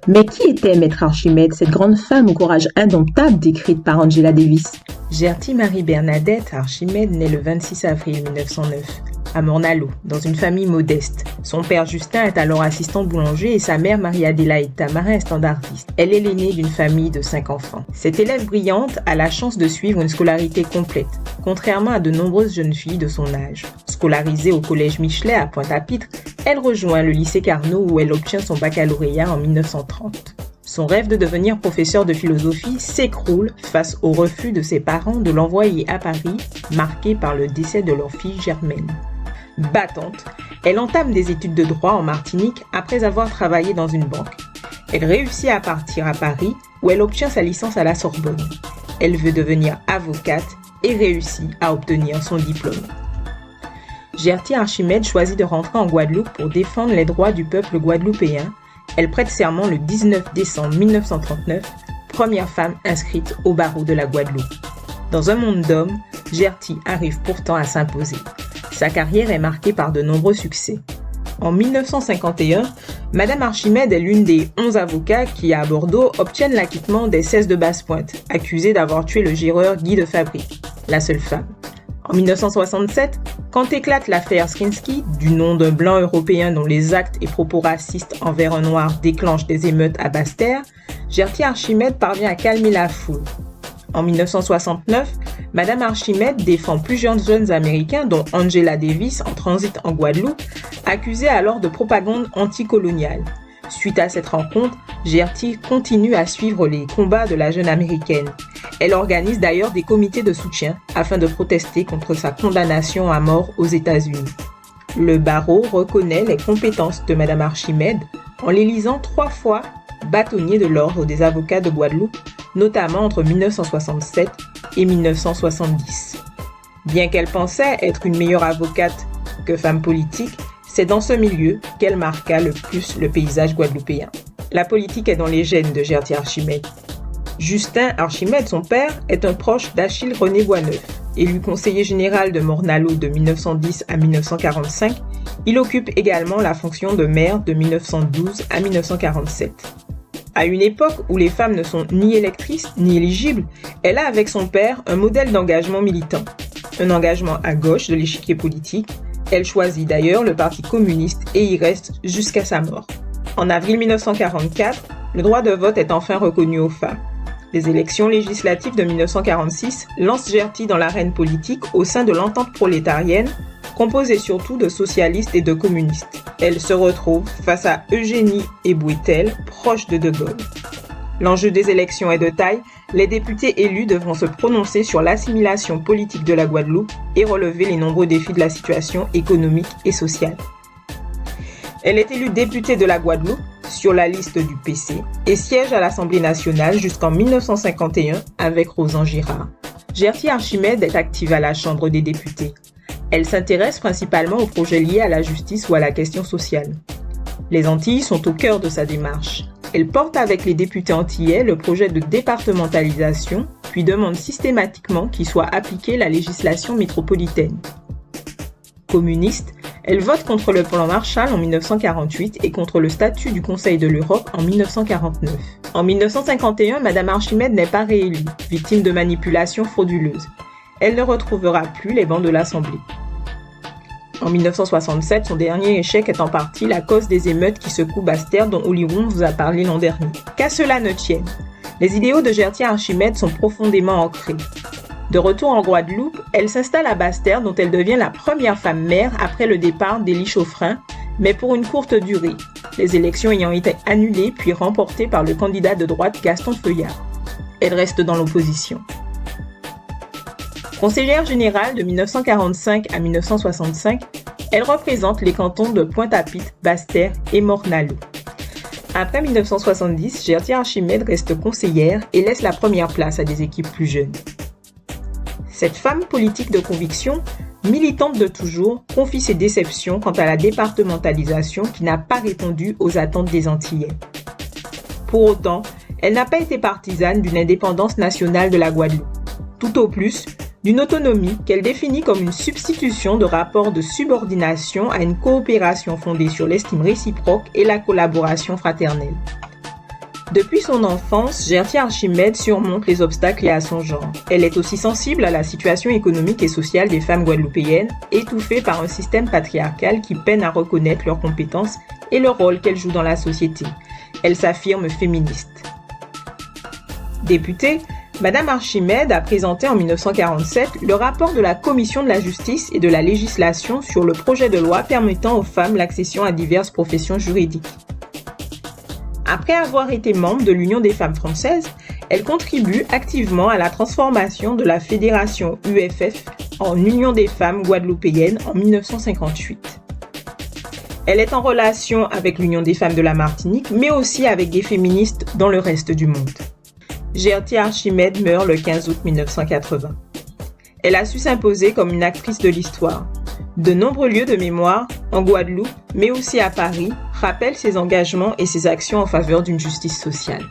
Mais qui était Maître Archimède, cette grande femme au courage indomptable décrite par Angela Davis? Gerty Marie-Bernadette Archimède naît le 26 avril 1909, à Morne-à-l'Eau, dans une famille modeste. Son père Justin est alors assistant boulanger et sa mère Marie-Adélaïde Tamarin est standardiste. Elle est l'aînée d'une famille de 5 enfants. Cette élève brillante a la chance de suivre une scolarité complète, contrairement à de nombreuses jeunes filles de son âge. Scolarisée au collège Michelet à Pointe-à-Pitre, elle rejoint le lycée Carnot où elle obtient son baccalauréat en 1930. Son rêve de devenir professeur de philosophie s'écroule face au refus de ses parents de l'envoyer à Paris, marqué par le décès de leur fille Germaine. Battante, elle entame des études de droit en Martinique après avoir travaillé dans une banque. Elle réussit à partir à Paris où elle obtient sa licence à la Sorbonne. Elle veut devenir avocate et réussit à obtenir son diplôme. Gerty Archimède choisit de rentrer en Guadeloupe pour défendre les droits du peuple guadeloupéen. Elle prête serment le 19 décembre 1939, première femme inscrite au barreau de la Guadeloupe. Dans un monde d'hommes, Gerty arrive pourtant à s'imposer. Sa carrière est marquée par de nombreux succès. En 1951, Madame Archimède est l'une des 11 avocats qui, à Bordeaux, obtiennent l'acquittement des 16 de Basse-Pointe, accusés d'avoir tué le géreur Guy de Fabrique, la seule femme. En 1967, quand éclate l'affaire Skrinsky, du nom d'un blanc européen dont les actes et propos racistes envers un noir déclenchent des émeutes à Basse-Terre, Gerty Archimède parvient à calmer la foule. En 1969, Madame Archimède défend plusieurs jeunes Américains, dont Angela Davis, en transit en Guadeloupe, accusés alors de propagande anticoloniale. Suite à cette rencontre, Gerty continue à suivre les combats de la jeune Américaine. Elle organise d'ailleurs des comités de soutien afin de protester contre sa condamnation à mort aux États-Unis. Le barreau reconnaît les compétences de Madame Archimède en l'élisant 3 fois bâtonnier de l'ordre des avocats de Guadeloupe, notamment entre 1967 et 1970. Bien qu'elle pensait être une meilleure avocate que femme politique, c'est dans ce milieu qu'elle marqua le plus le paysage guadeloupéen. La politique est dans les gènes de Gerty Archimède. Justin Archimède, son père, est un proche d'Achille René Boisneuf. Élu conseiller général de Morne-à-l'Eau de 1910 à 1945, il occupe également la fonction de maire de 1912 à 1947. À une époque où les femmes ne sont ni électrices ni éligibles, elle a avec son père un modèle d'engagement militant. Un engagement à gauche de l'échiquier politique. Elle choisit d'ailleurs le Parti communiste et y reste jusqu'à sa mort. En avril 1944, le droit de vote est enfin reconnu aux femmes. Les élections législatives de 1946 lancent Gerty dans l'arène politique au sein de l'entente prolétarienne, composée surtout de socialistes et de communistes. Elle se retrouve face à Eugénie Ebouetel, proche de De Gaulle. L'enjeu des élections est de taille, les députés élus devront se prononcer sur l'assimilation politique de la Guadeloupe et relever les nombreux défis de la situation économique et sociale. Elle est élue députée de la Guadeloupe sur la liste du PC et siège à l'Assemblée nationale jusqu'en 1951 avec Rosan Girard. Gerty Archimède est active à la Chambre des députés. Elle s'intéresse principalement aux projets liés à la justice ou à la question sociale. Les Antilles sont au cœur de sa démarche. Elle porte avec les députés antillais le projet de départementalisation, puis demande systématiquement qu'il soit appliqué la législation métropolitaine. Communiste, elle vote contre le plan Marshall en 1948 et contre le statut du Conseil de l'Europe en 1949. En 1951, Madame Archimède n'est pas réélue, victime de manipulations frauduleuses. Elle ne retrouvera plus les bancs de l'Assemblée. En 1967, son dernier échec est en partie la cause des émeutes qui secouent Basse-Terre dont Oli Wong vous a parlé l'an dernier. Qu'à cela ne tienne, les idéaux de Gerty Archimède sont profondément ancrés. De retour en Guadeloupe, elle s'installe à Basse-Terre dont elle devient la première femme maire après le départ d'Élie Chauffrin, mais pour une courte durée, les élections ayant été annulées puis remportées par le candidat de droite Gaston Feuillard. Elle reste dans l'opposition. Conseillère générale de 1945 à 1965, elle représente les cantons de Pointe-à-Pitre, Basse-Terre et Morne-à-l'Eau. Après 1970, Gerty Archimède reste conseillère et laisse la première place à des équipes plus jeunes. Cette femme politique de conviction, militante de toujours, confie ses déceptions quant à la départementalisation qui n'a pas répondu aux attentes des Antillais. Pour autant, elle n'a pas été partisane d'une indépendance nationale de la Guadeloupe. Tout au plus, d'une autonomie qu'elle définit comme une substitution de rapports de subordination à une coopération fondée sur l'estime réciproque et la collaboration fraternelle. Depuis son enfance, Gertie Archimède surmonte les obstacles liés à son genre. Elle est aussi sensible à la situation économique et sociale des femmes guadeloupéennes, étouffées par un système patriarcal qui peine à reconnaître leurs compétences et le rôle qu'elles jouent dans la société. Elle s'affirme féministe. Députée, Madame Archimède a présenté en 1947 le rapport de la Commission de la justice et de la législation sur le projet de loi permettant aux femmes l'accession à diverses professions juridiques. Après avoir été membre de l'Union des femmes françaises, elle contribue activement à la transformation de la fédération UFF en Union des femmes guadeloupéennes en 1958. Elle est en relation avec l'Union des femmes de la Martinique, mais aussi avec des féministes dans le reste du monde. Gertie Archimède meurt le 15 août 1980. Elle a su s'imposer comme une actrice de l'histoire. De nombreux lieux de mémoire, en Guadeloupe, mais aussi à Paris, rappellent ses engagements et ses actions en faveur d'une justice sociale.